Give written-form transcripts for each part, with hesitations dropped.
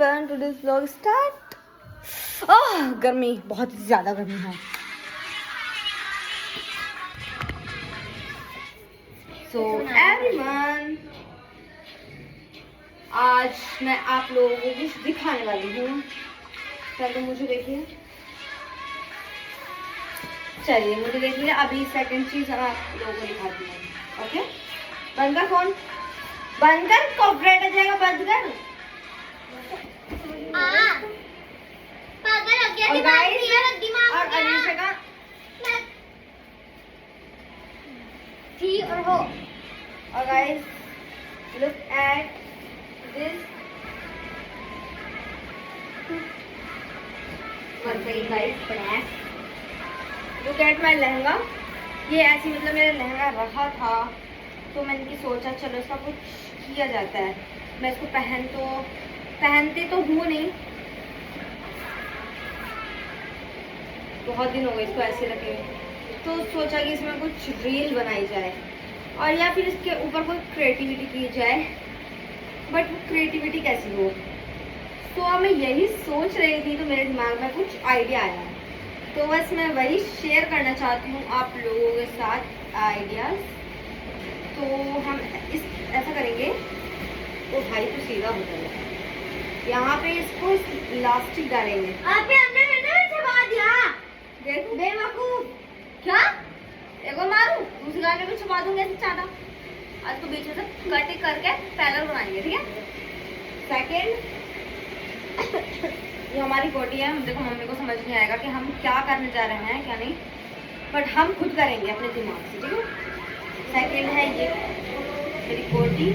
Everyone, today's vlog start. गर्मी, बहुत ज़्यादा गर्मी है। सो एवरीवन, आज मैं आप लोगों को कुछ दिखाने वाली हूँ। पहले मुझे देखिए, चलिए मुझे देखिए। अभी सेकंड चीज हम आप लोगों को दिखाती हूँ। ओके, बंद कर फोन, बंद कर, कॉपीराइट आ जाएगा, बंद कर। पागल हो गया और दिमाग और अलीशा का थी और हो। और guys, look at this look at my lehenga. ये ऐसी मतलब मेरा लहंगा रखा था, तो मैंने सोचा चलो इसका कुछ किया जाता है। मैं इसको पहनते तो हूँ नहीं, बहुत दिन हो गए इसको ऐसे रखे हुए, तो सोचा कि इसमें कुछ रील बनाई जाए और या फिर इसके ऊपर कोई क्रिएटिविटी की जाए। बट वो क्रिएटिविटी कैसी हो, तो मैं यही सोच रही थी, तो मेरे दिमाग में कुछ आइडिया आया, तो बस मैं वही शेयर करना चाहती हूँ आप लोगों के साथ आइडियाज। तो हम ऐसा करेंगे, तो भाई तो सीधा हो जाएगा। यहाँ पे इसको इलास्टिक डालेंगे। देखो बेवकूफ, क्या एगो मारू, दूसरे गाने में छुपा दूंगी ऐसे चाटा। आज तो बीच में से कटिंग करके पैनल बनाएंगे, ठीक है। सेकेंड, ये हमारी कोटी है। हम देखो, मम्मी को समझ नहीं आएगा कि हम क्या करने जा रहे हैं क्या नहीं, बट हम खुद करेंगे अपने दिमाग से, ठीक है। सेकेंड है ये मेरी कोटी।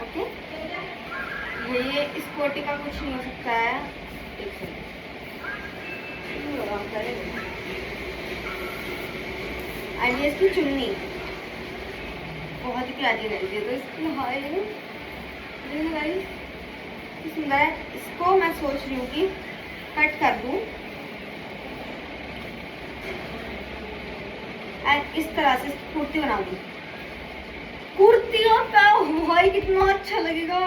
ओके, ये इस कोटी का कुछ नहीं हो सकता है। एक सेकंड, और ये इसकी चुन्नी बहुत ही प्यारी लग रही है, तो इसकी हाय गाइस सुंदर है। इसको मैं सोच रही हूँ कि कट कर दूँ और इस तरह से इसकी कुर्ती बना दूँ। कुर्ती और भाई कितना अच्छा लगेगा।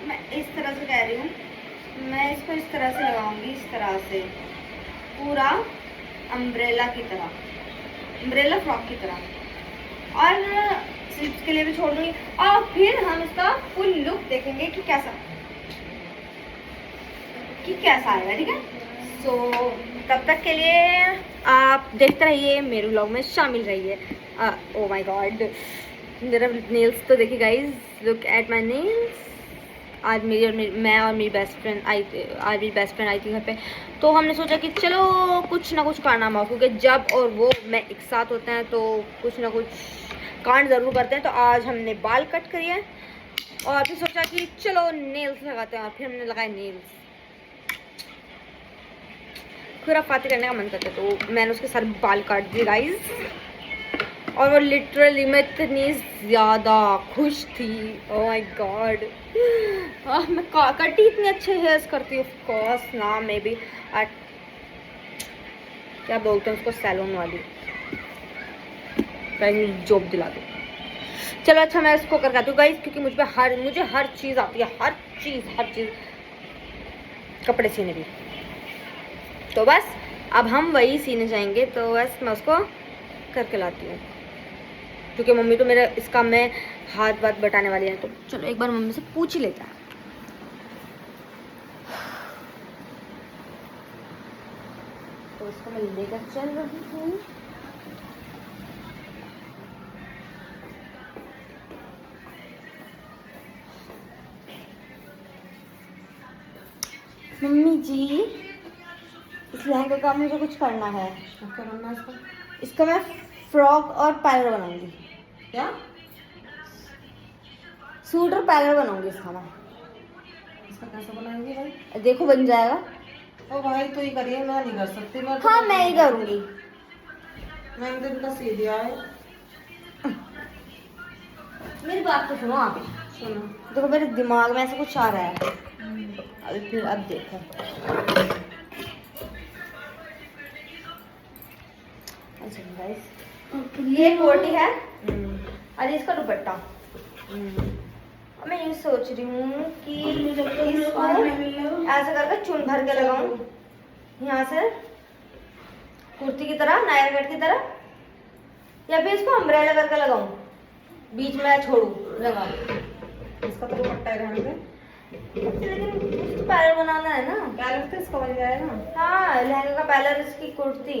मैं इस तरह से कह रही हूँ, मैं इसको इस तरह से लगाऊंगी, इस तरह से पूरा अम्ब्रेला की तरह, अम्ब्रेला फ्रॉक की तरह, और स्लीव्स के लिए भी छोड़ दूंगी। और फिर हम इसका फुल लुक देखेंगे कि कैसा आएगा, ठीक है। सो तब तक के लिए आप देखते रहिए, मेरे व्लॉग में शामिल रहिए। ओ माय गॉड, मेरा नेल्स तो देखिए guys, look at my nails. आज मैं और मेरी बेस्ट फ्रेंड आई थी घर पे, तो हमने सोचा कि चलो कुछ ना कुछ कारनामा हो, क्योंकि जब और वो मैं एक साथ होते हैं तो कुछ ना कुछ कांड ज़रूर करते हैं। तो आज हमने बाल कट किए और फिर सोचा कि चलो नेल्स लगाते हैं, और फिर हमने लगाए नेल्स। फिर अब पार्टी करने का मन करता, तो मैंने उसके सारे बाल काट दिए गाइज। और वो लिटरली मैं इतनी ज़्यादा खुश थी, ओह माय गॉड। मैं कटी इतने अच्छे हेयर्स करती हूँ, ऑफ कोर्स ना, मे बी क्या बोलते हैं उसको, सैलून वाली जॉब दिला दो। चलो अच्छा, मैं इसको करवाती हूँ गाइस, क्योंकि मुझे हर चीज़ आती है, हर चीज़, कपड़े सीने भी। तो बस अब हम वही सीने जाएंगे, तो बस मैं उसको करके लाती हूँ, क्योंकि मम्मी तो मेरा इसका मैं हाथ बटाने वाली है। तो चलो एक बार मम्मी से पूछ ही लेता है। तो इसको मैं लेकर चल रही हूँ। मम्मी जी, इस लहंगे का मुझे कुछ करना है। क्या करना है इसका? इसका मैं फ्रॉक और पैरल बनाऊंगी। क्या? सूट और पैरल बनाऊंगी इसका मैं। इसका कैसे बनाएंगी भाई? देखो बन जाएगा। ओ भाई तो ही करिए, मैं नहीं कर सकती। हाँ मैं ही करूंगी। मैंने तो इतना सी दिया है। मेरी बात तो सुनो आप। सुनो, देखो मेरे दिमाग में ऐसा कुछ आ रहा है। अब देखो, अच्छा गाइस, ये कोटी है अरे इसका दुपट्टा। मैं ये सोच रही हूँ कि इसको ऐसे करके चुन भर के लगाऊं यहाँ से कुर्ती की तरह, नायरा कट की तरह, या फिर इसको अम्ब्रेला करके लगाऊं, बीच में छोड़ू लगाऊं। इसका तो दुपट्टा है रहने दे। लेकिन उसको पैरल बनाना है ना। पैरल तो इसका बन जाएगा ना। हाँ, लहंगे का पैरल, इसकी कुर्ती,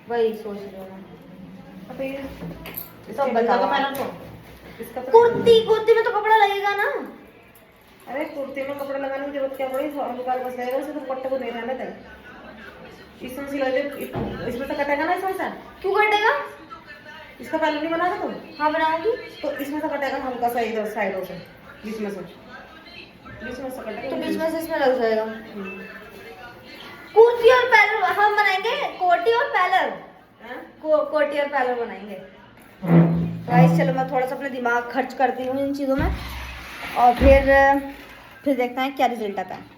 वही सोच रही हूँ मैं। अब ये सब बताओ। का पैरल तो इसका तो कुर्ती में तो कपड़ा लगेगा ना। अरे कुर्ती में कपड़ा लगाने की जरूरत क्या पड़ी, हल्का बस लगेगा, उसे तो दुपट्टे को नहीं रहने दे। इसमें सिला दे, इसमें तो कटेगा ना, इसमें से क्यों कटेगा? इसका पैरल नहीं बना तुम? हाँ बनाऊंगी। तो इसमें से कटेगा हल्का सा इधर साइडों से, बीच में से कटेगा। तो बीच में से इसमें लग जाएगा। कुर्ती और पैरल हम बनाएंगे, कोटी और पैरल, कोटी और पैरल बनाएंगे। गाइस चलो मैं थोड़ा सा अपना दिमाग खर्च करती हूँ इन चीज़ों में, और फिर देखते हैं क्या रिजल्ट आता है।